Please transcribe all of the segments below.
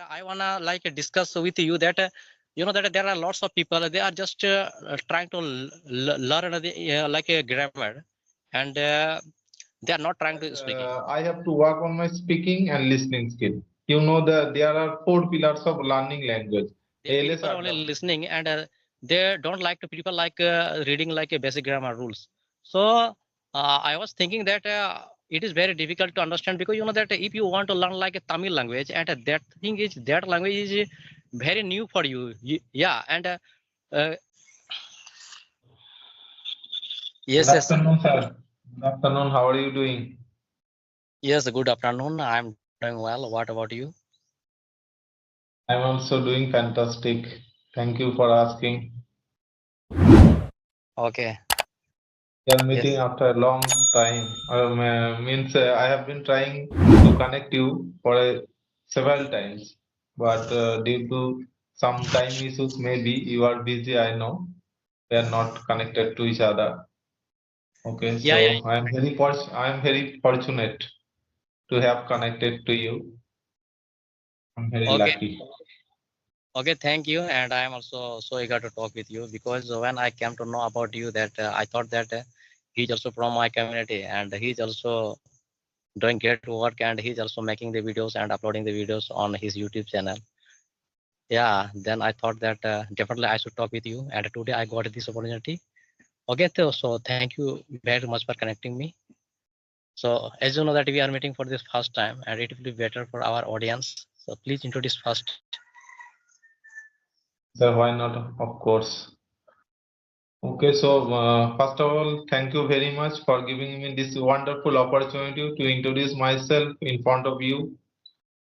I wanna like discuss with you that that there are lots of people, they are just trying to learn the like a grammar, and they are not trying to speaking. I have to work on my speaking and listening skill. You know that there are four pillars of learning language. They ALS prefer are only the listening, and they don't like to people like reading like a basic grammar rules. So I was thinking that it is very difficult to understand, because that if you want to learn like a Tamil language, and that language is very new for you. Yeah, and uh, Good yes, yes, afternoon, sir. Good afternoon. How are you doing? yes. Good afternoon. I'm doing well. What about you? I'm also doing fantastic. Thank you for asking. Okay. We are meeting Yes. after a long time. Means I have been trying to connect you for several times, but due to some time issues, maybe you are busy. I know we are not connected to each other. Okay, Yeah, yeah. so I am very fortunate to have connected to you. I'm very Okay. lucky. Okay, thank you. And I am also so eager to talk with you, because when I came to know about you, that I thought that he's also from my community, and he's also doing great work, and he's also making the videos and uploading the videos on his YouTube channel. Yeah, then I thought that definitely I should talk with you, and today I got this opportunity. Okay, so thank you very much for connecting me. So as you know that we are meeting for this first time, and it will be better for our audience. So please introduce first. So why not? Of course. Okay, so first of all, thank you very much for giving me this wonderful opportunity to introduce myself in front of you.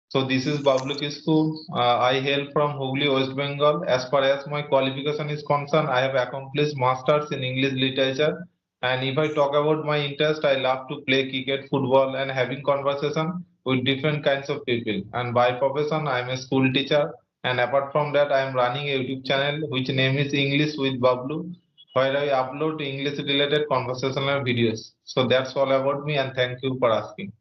So this is Bablu Kisku. I hail from Hooghly, West Bengal. As far as my qualification is concerned, I have accomplished masters in English literature. And if I talk about my interest, I love to play cricket, football, and having conversation with different kinds of people. And by profession, I am a school teacher. And apart from that, I am running a YouTube channel which name is English with Bablu, where I upload English related conversational videos. So that's all about me, and thank you for asking.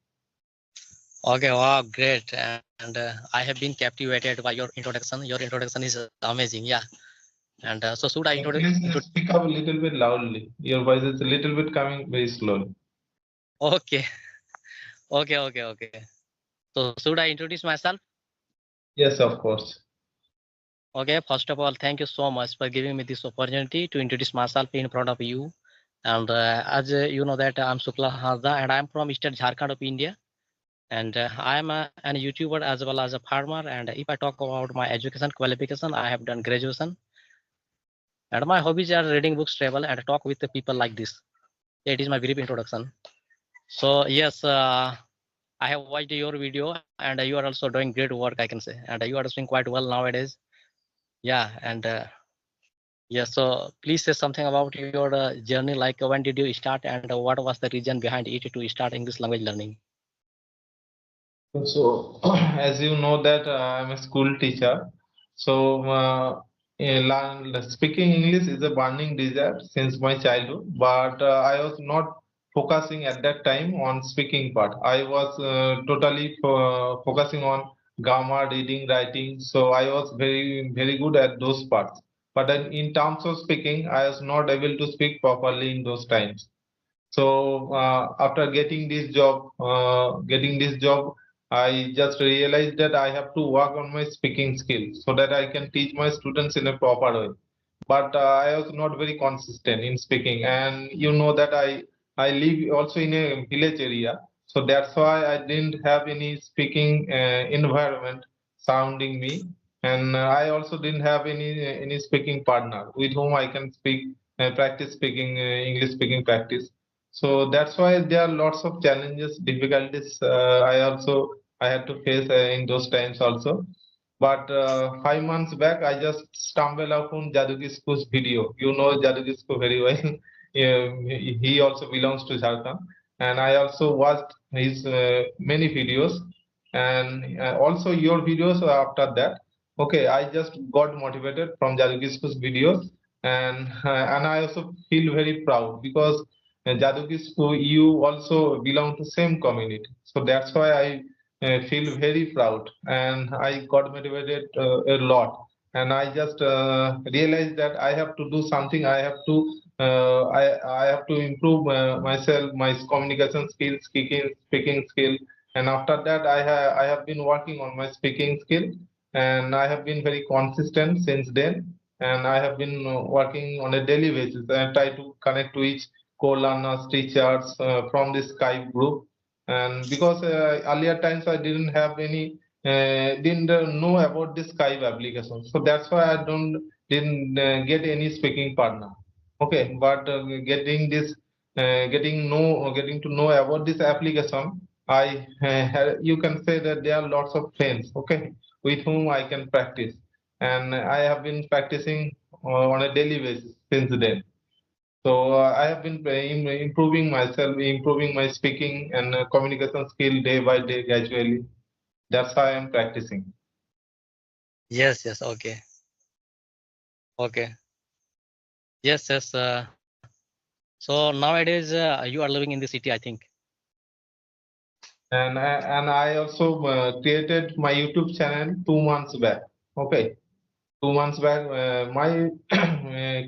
Okay, wow, great. And I have been captivated by your introduction. Your introduction is amazing. Yeah. And so should I Can you please speak up a little bit loudly? Your voice is a little bit coming very slowly. Okay, okay. So should I introduce myself? Yes, of course. Okay, first of all, thank you so much for giving me this opportunity to introduce myself in front of you. And as you know that I'm Sukla Hazda, and I'm from Eastern Jharkhand of India. And I'm an YouTuber as well as a farmer. And if I talk about my education qualification, I have done graduation. And my hobbies are reading books, travel, and talk with the people like this. It is my brief introduction. So yes, I have watched your video, and you are also doing great work, I can say, and you are doing quite well nowadays. Yeah, and yes. So please say something about your journey. Like when did you start, and what was the reason behind it to start English language learning? So, as you know that I'm a school teacher, so speaking English is a burning desire since my childhood. But I was not focusing at that time on speaking part. I was totally focusing on grammar, reading, writing. So I was very good at those parts. But then in terms of speaking, I was not able to speak properly in those times. So after getting this job, I just realized that I have to work on my speaking skills so that I can teach my students in a proper way. But I was not very consistent in speaking, and you know that I live also in a village area, so that's why I didn't have any speaking environment surrounding me, and I also didn't have any speaking partner with whom I can speak practice speaking English speaking practice. So that's why there are lots of challenges, difficulties. I had to face in those times also. But 5 months back, I just stumbled upon Jadu Kisku's video. You know Jadu Kisku very well. Yeah, he also belongs to Jharkhand, and I also watched his many videos, and also your videos after that. Okay, I just got motivated from Jadu Kisku's videos, and I also feel very proud because Jadu Kisku, you also belong to same community. So that's why feel very proud, and I got motivated a lot. And I just realized that I have to do something. I have to I have to improve myself, my communication skills, speaking skill. And after that, I have been working on my speaking skill, and I have been very consistent since then. And I have been working on a daily basis. I try to connect to each co-learners, teachers from this Skype group. And because earlier times I didn't have any didn't know about this Skype application, so that's why I didn't get any speaking partner. Okay, but getting to know about this application, I you can say that there are lots of friends, okay, with whom I can practice, and I have been practicing on a daily basis since then. So I have been improving myself, improving my speaking and communication skill day by day gradually. That's how I am practicing. Yes, yes, okay, okay. Yes, yes. So nowadays you are living in the city, I think. And I also created my YouTube channel 2 months back. Okay, 2 months back, my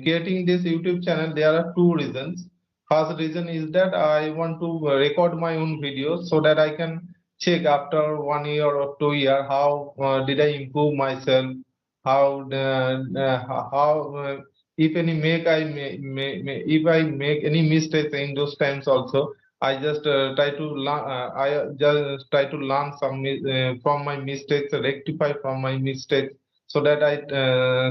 creating this YouTube channel, there are two reasons. First reason is that I want to record my own videos so that I can check after 1 year or 2 year how did I improve myself, how if any make I if I make any mistakes in those times also. I just try to learn. I just try to learn from my mistakes, rectify from my mistakes, so that I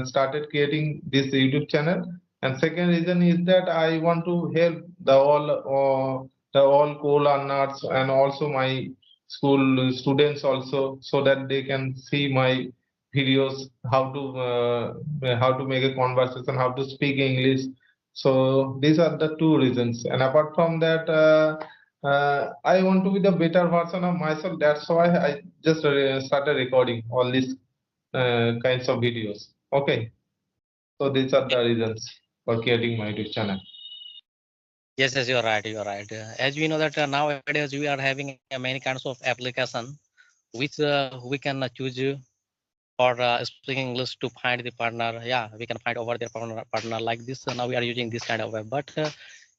started creating this YouTube channel. And second reason is that I want to help the all co-learners and also my school students also, so that they can see my videos how to make a conversation, how to speak English. So these are the two reasons. And apart from that, I want to be the better version of myself. That's why I just started recording all these kinds of videos. Okay, so these are the reasons for creating my YouTube channel. Yes, yes, you're right. You're right. As we know that nowadays we are having many kinds of application which we can choose for speaking English to find the partner. Yeah, we can find over their partner like this. Now we are using this kind of web. But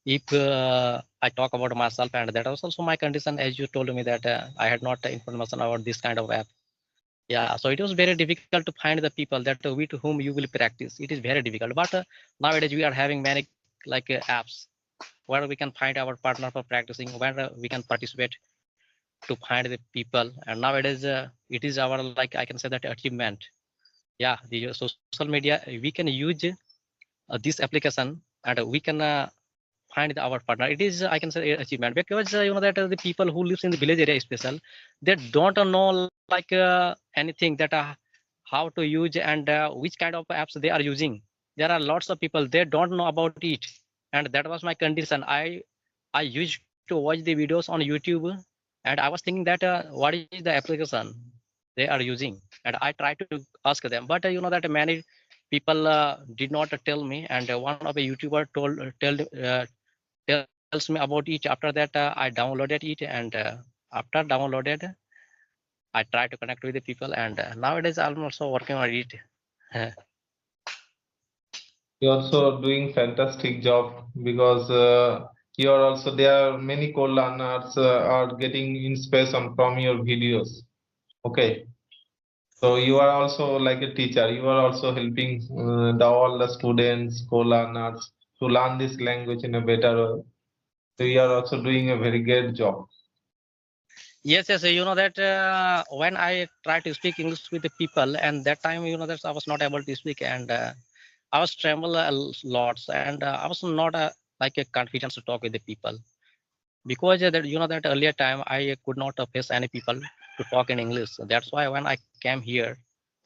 if I talk about myself, and that was also my condition, as you told me that I had not information about this kind of app. Yeah, so it was very difficult to find the people that with whom you will practice. It is very difficult. But nowadays we are having many like apps where we can find our partner for practicing, where we can participate to find the people. And nowadays it is our, like I can say, that achievement. Yeah, the social media, we can use this application, and we can find our partner. It is, I can say, achievement, because you know that the people who lives in the village area special, they don't know like anything that how to use and which kind of apps they are using. There are lots of people, they don't know about it. And that was my condition. I used to watch the videos on YouTube, and I was thinking that what is the application they are using, and I tried to ask them. But you know that many people did not tell me. And one of a YouTuber tells me about it. After that I downloaded it, and after downloaded, I try to connect with the people. And nowadays I'm also working on it. You're also doing fantastic job, because you are also there are many co-learners are getting inspiration from your videos. Okay, so you are also like a teacher. You are also helping all the students, co-learners to learn this language in a better way. So you are also doing a very great job. Yes, yes, you know that when I try to speak English with the people, and that time, you know, that I was not able to speak. And I was tremble a lots. And I was not like a confidence to talk with the people, because that, you know, that earlier time I could not face any people to talk in English. That's why when I came here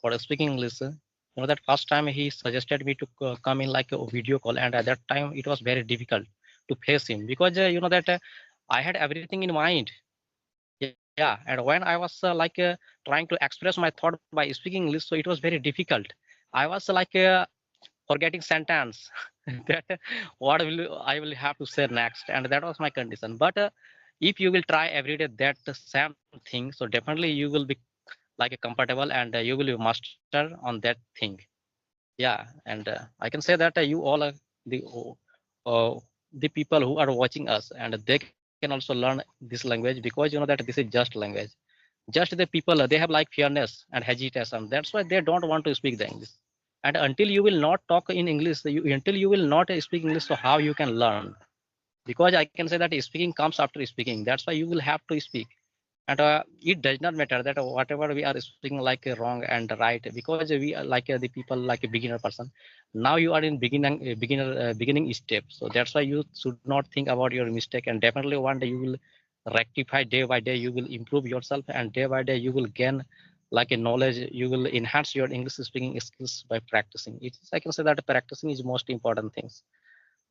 for speaking English, you know, that first time he suggested me to come in like a video call. And at that time it was very difficult to face him, because you know that I had everything in mind. Yeah, and when I was trying to express my thought by speaking English, so it was very difficult. I was forgetting sentence that what will I will have to say next. And that was my condition. But if you will try every day that same thing, so definitely you will be like a comfortable, and you will be master on that thing. Yeah, and I can say that you all are the uh, the people who are watching us, and they can also learn this language, because that this is just language. Just the people, they have like fearness and hesitation, that's why they don't want to speak the English. And until you will not talk in English, until you will not speak English, so how you can learn? Because I can say that speaking comes after speaking, that's why you will have to speak. And it does not matter that whatever we are speaking like wrong and right, because we are like the people like a beginner person. Now you are in beginning step, so that's why you should not think about your mistake, and definitely one day you will rectify. Day by day you will improve yourself, and day by day you will gain like a knowledge. You will enhance your English speaking skills by practicing. I can say that practicing is most important things.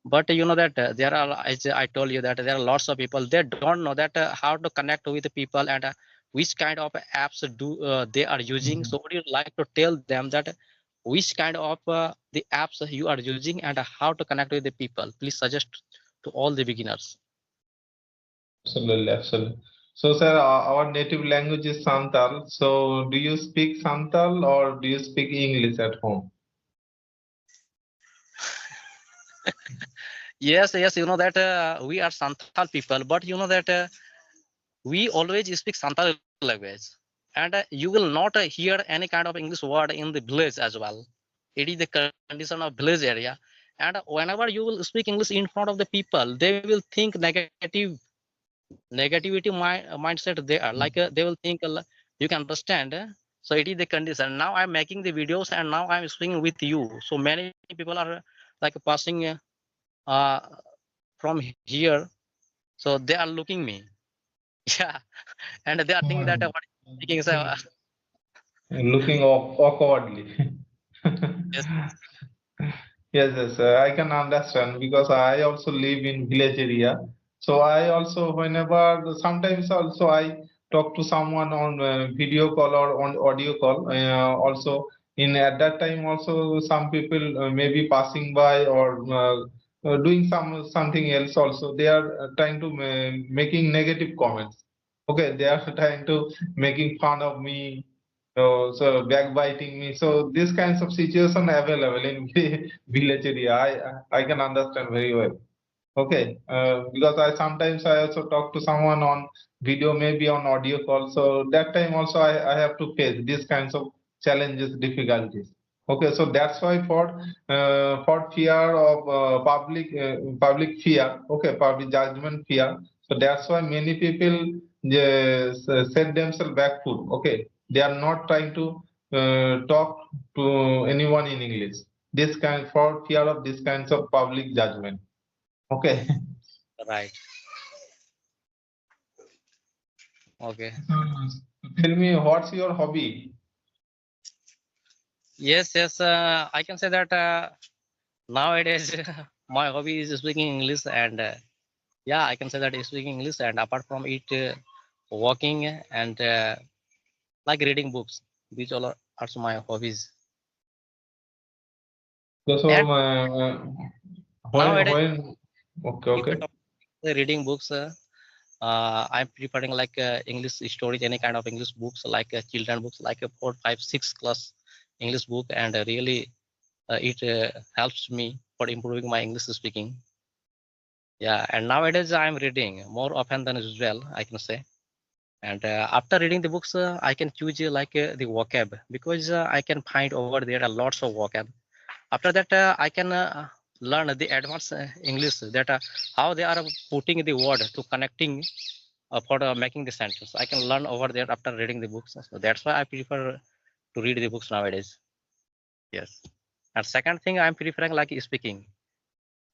But that there are, as I told you, that there are lots of people, they don't know that how to connect with the people, and which kind of apps do they are using. So would you like to tell them that which kind of the apps you are using, and how to connect with the people? Please suggest to all the beginners. Absolutely, absolutely. So, sir, our native language is Santal. So, do you speak Santal or do you speak English at home? Yes, that we are Santhal people, but that we always speak Santhal language, and you will not hear any kind of English word in the village as well. It is the condition of village area, and whenever you will speak English in front of the people, they will think negativity mindset there. Like they will think you can understand. So it is the condition. Now I'm making the videos, and now I'm speaking with you. So many people are like passing uh, from here, so they are looking me. Yeah, and they are thinking that what is speaking. So Looking awkwardly. yes, Yes, yes, I can understand because I also live in village area. So I also, whenever, sometimes also I talk to someone on video call or on audio call. Also, in at that time also some people may be passing by or doing something else. Also, they are trying to making negative comments. Okay, they are trying to making fun of me, so backbiting me. So these kinds of situation available in village area. I can understand very well. Okay, because I sometimes I also talk to someone on video, maybe on audio call. So that time also I have to face these kinds of challenges, difficulties. Okay, so that's why for fear of public fear, okay, public judgment fear. So that's why many people set themselves back foot. Okay, they are not trying to talk to anyone in English. This kind for fear of this kinds of public judgment. Okay. right. Okay. So tell me, what's your hobby? Yes. I can say that nowadays my hobby is speaking English, and yeah, I can say that speaking English, and apart from it, walking, and like reading books. These all are also my hobbies. So And nowadays, when okay, if I okay. talk about reading books, I'm preparing like English stories, any kind of English books, like children books, like a 4, 5, 6 class English book, and really it helps me for improving my English speaking. Yeah, and nowadays I'm reading more often than usual, I can say. And after reading the books, I can choose like the vocab, because I can find over there a lots of vocab. After that, I can learn the advanced English, that how they are putting the word to connecting for making the sentence. I can learn over there after reading the books. So that's why I prefer to read the books nowadays. Yes. And second thing, I'm preferring like speaking.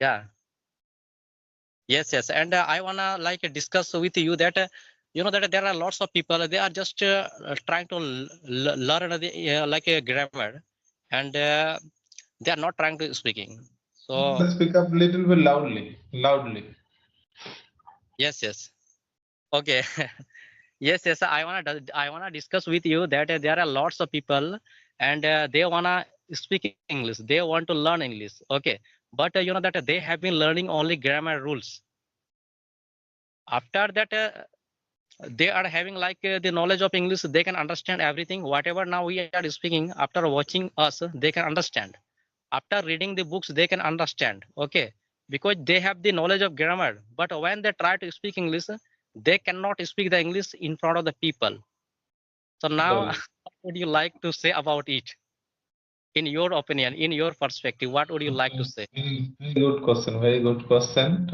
Yeah. Yes. And I wanna like discuss with you that that there are lots of people. They are just trying to learn the like a grammar, and they are not trying to speaking. So Speak up little bit loudly, loudly. yes. Okay. Yes. I wanna discuss with you that there are lots of people, and they wanna speak English. They want to learn English. Okay, but that they have been learning only grammar rules. After that, they are having like the knowledge of English. They can understand everything. Whatever now we are speaking, after watching us, they can understand. After reading the books, they can understand. Okay, because they have the knowledge of grammar. But when they try to speak English, they cannot speak the English in front of the people. So now, Well, what would you like to say about it? In your opinion, in your perspective, what would you like to say? very good question, very good question.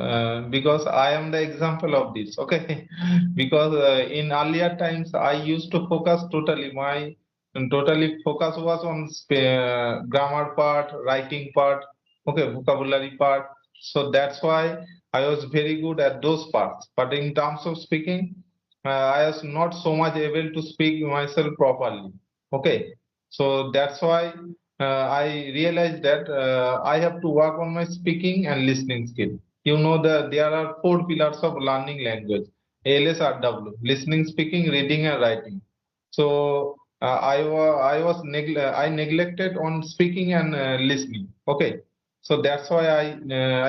Because I am the example of this. Okay, because in earlier times I used to focus totally. My totally focus was on grammar part, writing part, okay, vocabulary part. So that's why I was very good at those parts. But in terms of speaking, I was not so much able to speak myself properly. Okay, so that's why I realized that I have to work on my speaking and listening skill. You know that there are four pillars of learning language: LSRW, listening, speaking, reading, and writing. So I neglected on speaking and listening. Okay, so that's why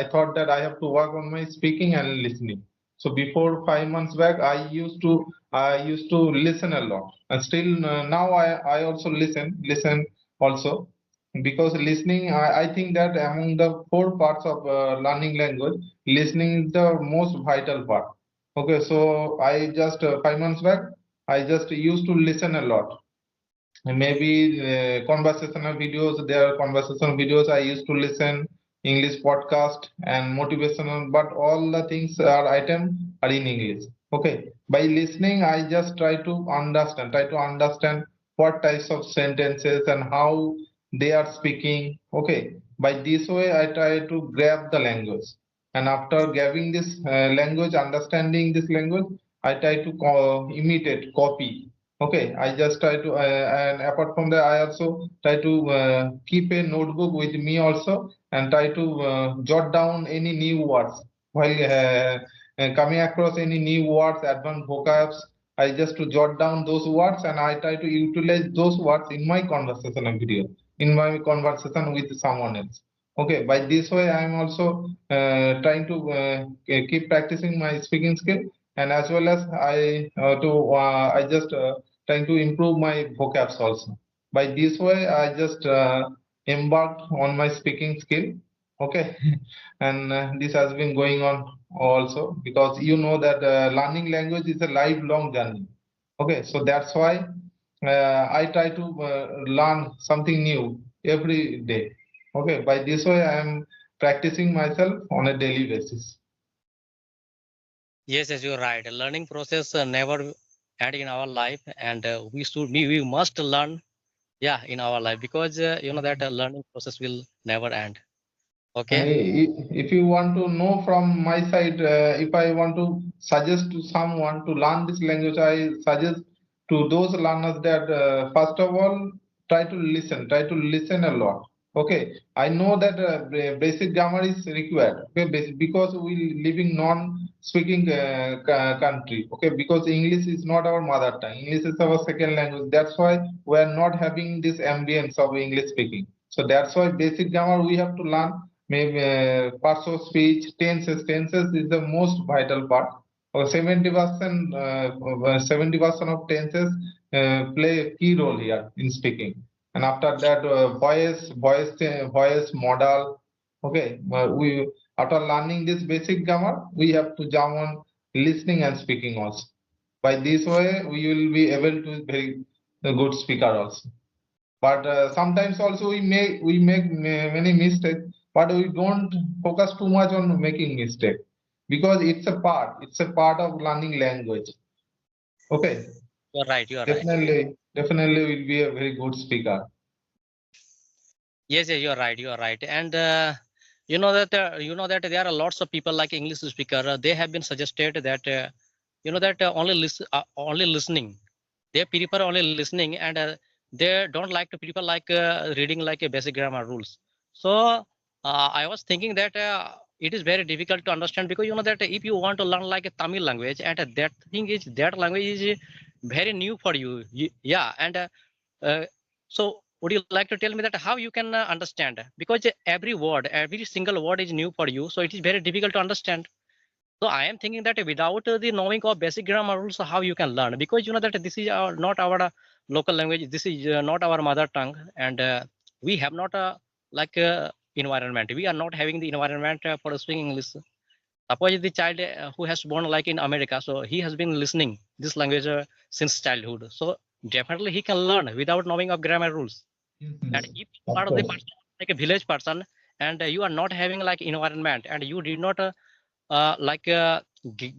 I thought that I have to work on my speaking and listening. So before 5 months back, I used to listen a lot, and still now I also listen also, because listening, I think that among the four parts of learning language, listening is the most vital part. Okay, so I just 5 months back, I just used to listen a lot. And maybe conversational videos, there are conversational videos I used to listen, English podcast and motivational, but all the things are item are in English. Okay, by listening, I just try to understand what types of sentences and how they are speaking. Okay, by this way I try to grab the language, and after grabbing this language, understanding this language, I try to imitate, copy. Okay, I just try to, and apart from that, I also try to keep a notebook with me also, and try to jot down any new words while coming across any new words, advanced vocabs. I just to jot down those words, and I try to utilize those words in my conversational video, in my conversation with someone else. Okay, by this way, I am also trying to keep practicing my speaking skill, and as well as I just trying to improve my vocabs also. By this way, I just embarked on my speaking skill. Okay, and this has been going on also, because you know that learning language is a lifelong journey. Okay, so that's why I try to learn something new every day. Okay, by this way, I am practicing myself on a daily basis. Yes, yes, you're right. Learning process never end in our life, and we must learn, yeah, in our life, because you know that learning process will never end. And Okay. if you want to know from my side, if I want to suggest to someone to learn this language, I suggest to those learners that first of all, try to listen a lot. Okay, I know that basic grammar is required. Okay, because we live in non-speaking country. Okay, because English is not our mother tongue. English is our second language. That's why we are not having this ambience of English speaking. So that's why basic grammar we have to learn. Maybe parts of speech, tenses is the most vital part. Or 70%, 70% of tenses play a key role here in speaking. And after that, voice modal. Okay, we after learning this basic grammar, we have to jump on listening and speaking also. By this way, we will be able to be very good speaker also. But sometimes also we make many mistakes, but we don't focus too much on making mistake, because it's a part of learning language. Okay, You're right. You are right. definitely will be a very good speaker. Yes, yes, you are right. You are right. And you know that there are lots of people like English speaker. They have been suggested that only listening. They prefer only listening, and they don't like to people like reading like a basic grammar rules. So I was thinking that it is very difficult to understand, because you know that if you want to learn like a Tamil language, and that language is very new for you. Yeah, and uh, so would you like to tell me that how you can understand? Because every single word is new for you, so it is very difficult to understand. So I am thinking that without the knowing of basic grammar rules, how you can learn? Because that this is not our local language. This is not our mother tongue, and we have not a like environment. We are not having the environment for speaking English. Suppose the child who has born like in America, so he has been listening this language since childhood. So definitely he can learn without knowing of grammar rules. Yes, And yes, if you of are the course. person like a village person, and you are not having like environment, and you did not like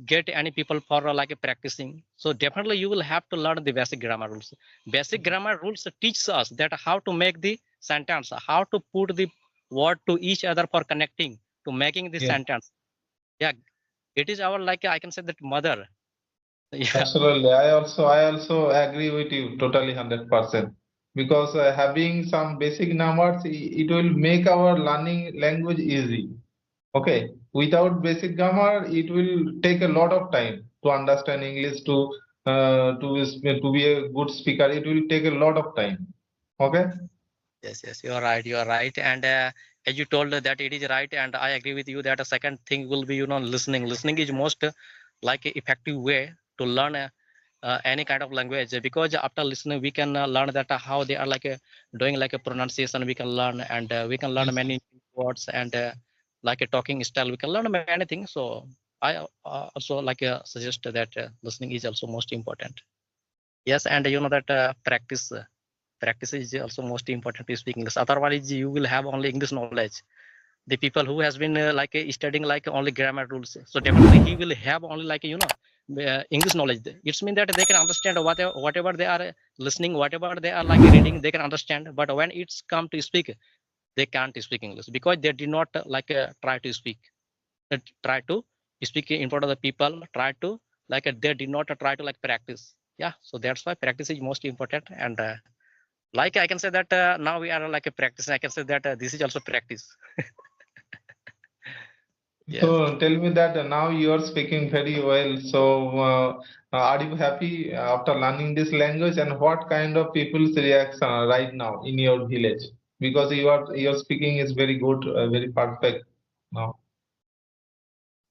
get any people for like practicing, so definitely you will have to learn the basic grammar rules. Basic grammar rules teaches us that how to make the sentence, how to put the word to each other for connecting to making the Yes, sentence. Yeah, it is our like I can say that mother. Yeah. absolutely. I also agree with you totally 100%. Because having some basic numbers, it will make our learning language easy. Okay, without basic grammar, it will take a lot of time to understand English, to be a good speaker. It will take a lot of time. Okay. Yes, you are right. You are right. And as you told that it is right, and I agree with you that a second thing will be listening. Listening is most like a effective way to learn any kind of language, because after listening we can learn that how they are like doing like a pronunciation. We can learn, and we can learn Yes. many words, and like a talking style. We can learn many things. So I also like suggest that listening is also most important. Yes, and that practice is also most important to speak English. Otherwise, you will have only English knowledge. The people who has been like studying like only grammar rules, so definitely he will have only like English knowledge. It's mean that they can understand whatever they are listening, whatever they are like reading, they can understand. But when it's come to speak, they can't speak English because they did not like try to speak. Try to speak in front of the people. Try to like they did not try to like practice. Yeah, so that's why practice is most important. And like I can say that now we are like a practice. I can say that this is also practice. Yes. So tell me that now you are speaking very well. So are you happy after learning this language, and what kind of people's reaction right now in your village? Because your speaking is very good, very perfect now.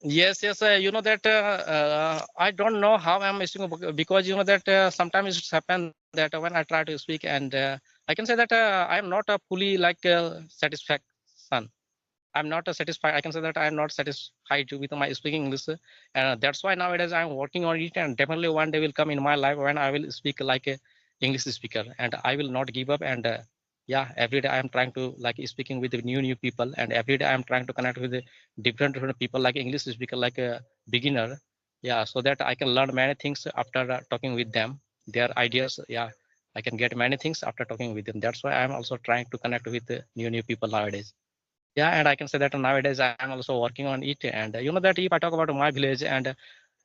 Yes. That I don't know how I'm speaking because that sometimes it's happened that when I try to speak, and I can say that I am not a fully like satisfaction. I'm not satisfied. I can say that I'm not satisfied with my speaking English, and that's why nowadays I'm working on it. And definitely one day will come in my life when I will speak like a English speaker, and I will not give up. And yeah, every day I'm trying to like speaking with the new people, and every day I'm trying to connect with the different people like English speaker, like a beginner. Yeah, so that I can learn many things after talking with them. Their ideas. Yeah, I can get many things after talking with them. That's why I'm also trying to connect with new people nowadays. Yeah, and I can say that nowadays I'm also working on it. And that if I talk about my village, and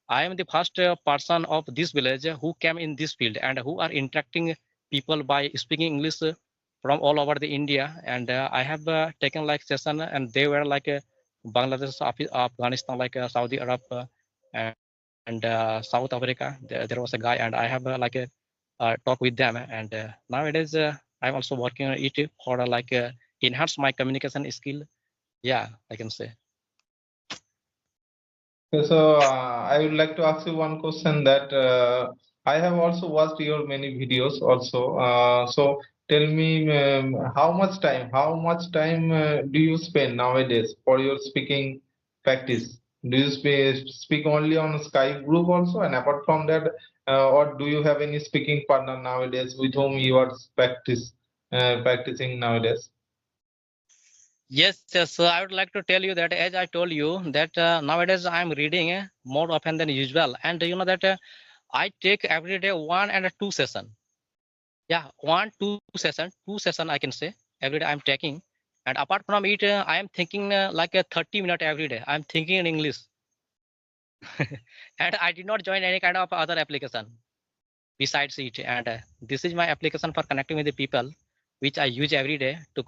I am the first person of this village who came in this field and who are interacting people by speaking English from all over the India. And I have taken like session, and they were like Bangladesh, Afghanistan, like Saudi Arab, and South Africa. There was a guy, and I have talk with them. And nowadays I'm also working on it for enhance my communication skill. Yeah, I can say. Okay, so I would like to ask you one question that I have also watched your many videos also. So tell me how much time do you spend nowadays for your speaking practice? Do you speak only on Skype group also, and apart from that, or do you have any speaking partner nowadays with whom you are practicing nowadays? Yes. So I would like to tell you that as I told you that nowadays I'm reading more often than usual, and that I take every day 1 and 2 session. Yeah, 1 2 session I can say every day I'm taking. And apart from it, I am thinking like a 30 minute every day. I'm thinking in English, and I did not join any kind of other application besides it. And this is my application for connecting with the people, which I use every day to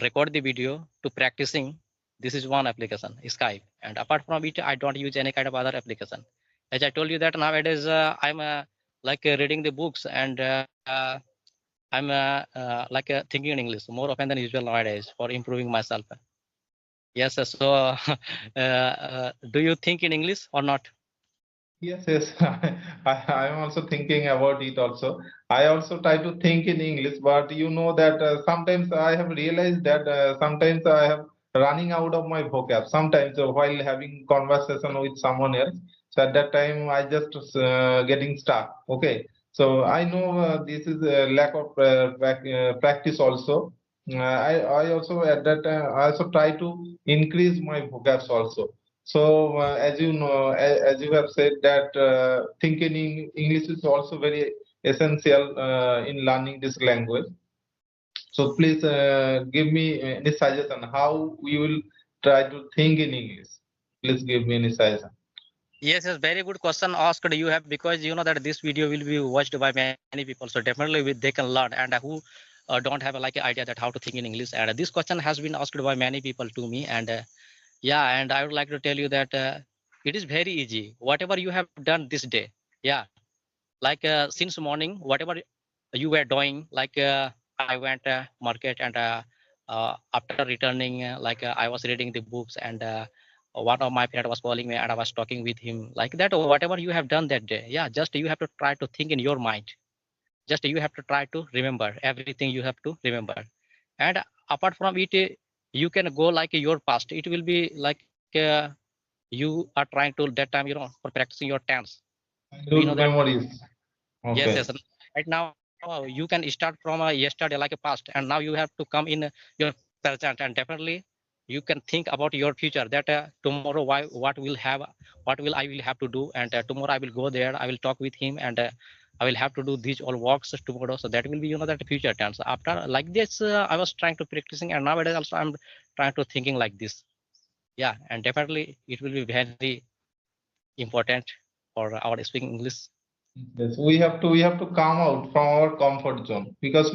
record the video to practicing. This is one application, Skype. And apart from it, I don't use any kind of other application. As I told you that nowadays I'm like reading the books, and I'm like thinking in English more often than usual nowadays for improving myself. Yes, sir. So, do you think in English or not? Yes, yes. I am also thinking about it also. I also try to think in English, but you know that sometimes I have realized that sometimes I have running out of my vocab. Sometimes while having conversation with someone else, so at that time I just getting stuck. Okay, so I know this is a lack of practice also. I also at that time I also try to increase my vocabs also. So, as you know, as you have said that thinking in English is also very essential in learning this language. So, please give me any suggestion how we will try to think in English. Please give me any suggestion. Yes, yes, very good question asked you have, because you know that this video will be watched by many people. So definitely they can learn, and who don't have like an idea that how to think in English. And this question has been asked by many people to me, and yeah, and I would like to tell you that it is very easy. Whatever you have done this day, yeah, like since morning, whatever you were doing, like I went market, and after returning, like I was reading the books, and one of my friend was calling me, and I was talking with him like that. Whatever you have done that day, yeah, just you have to try to think in your mind. Just you have to try to remember everything. You have to remember, and apart from it, you can go like your past. It will be like you are trying to that time, for practicing your tense. We know Good that. memories. Yes, Okay. yes. Right now, you can start from yesterday like a past, and now you have to come in your present, and definitely you can think about your future. That tomorrow, what will I will have to do, and tomorrow I will go there. I will talk with him, and I will have to do these all works tomorrow. So that will be that future tense. After like this, I was trying to practicing, and nowadays also I'm trying to thinking like this. Yeah, and definitely it will be very important for our speaking English. Yes, we have to come out from our comfort zone because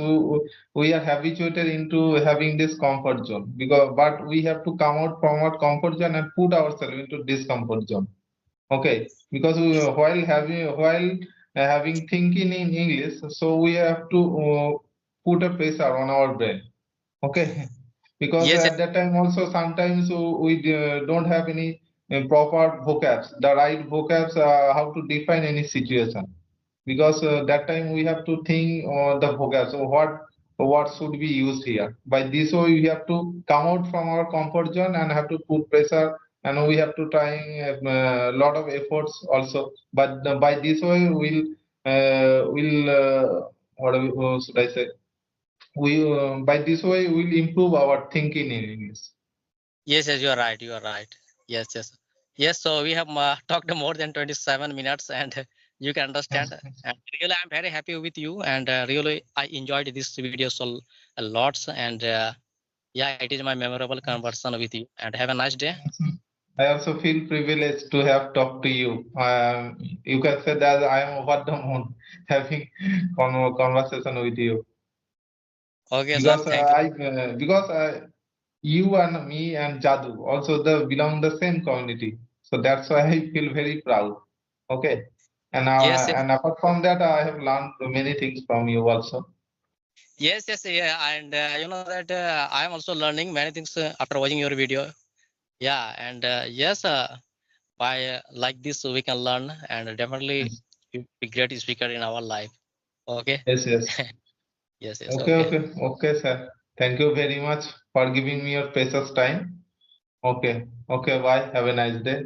we are habituated into having this comfort zone because but we have to come out from our comfort zone and put ourselves into this comfort zone. Okay, because while having thinking in English, so we have to put a pressure on our brain. Okay, because Yes, at that time also sometimes we don't have any proper vocabs, the right vocabs, how to define any situation. Because that time we have to think the vocabs. So what should be used here? By this way, we have to come out from our comfort zone and have to put pressure, and we have to try a lot of efforts also. But by this way, what should I say? We by this way we'll improve our thinking in English. yes, yes, you are right. You are right. Yes, yes, yes. So we have talked more than 27 minutes, and you can understand. And really, I'm very happy with you, and really, I enjoyed this video so a lot. And yeah, it is my memorable conversation with you. And have a nice day. I also feel privileged to have talked to you. You can say that I am over the moon having conversation with you Okay, sir. because Thank you. you and me and Jadu also belong the same community. So that's why I feel very proud. Okay, Yes, yes, and apart from that, I have learned many things from you also. yes, yes. Yeah, and you know that I am also learning many things after watching your video. Yeah, and yes, by like this we can learn, and definitely Yes, you be great speaker in our life. Okay. yes, yes. Yes, yes, Okay, okay. okay, okay, sir. Thank you very much for giving me your precious time. Okay, okay, bye. Have a nice day.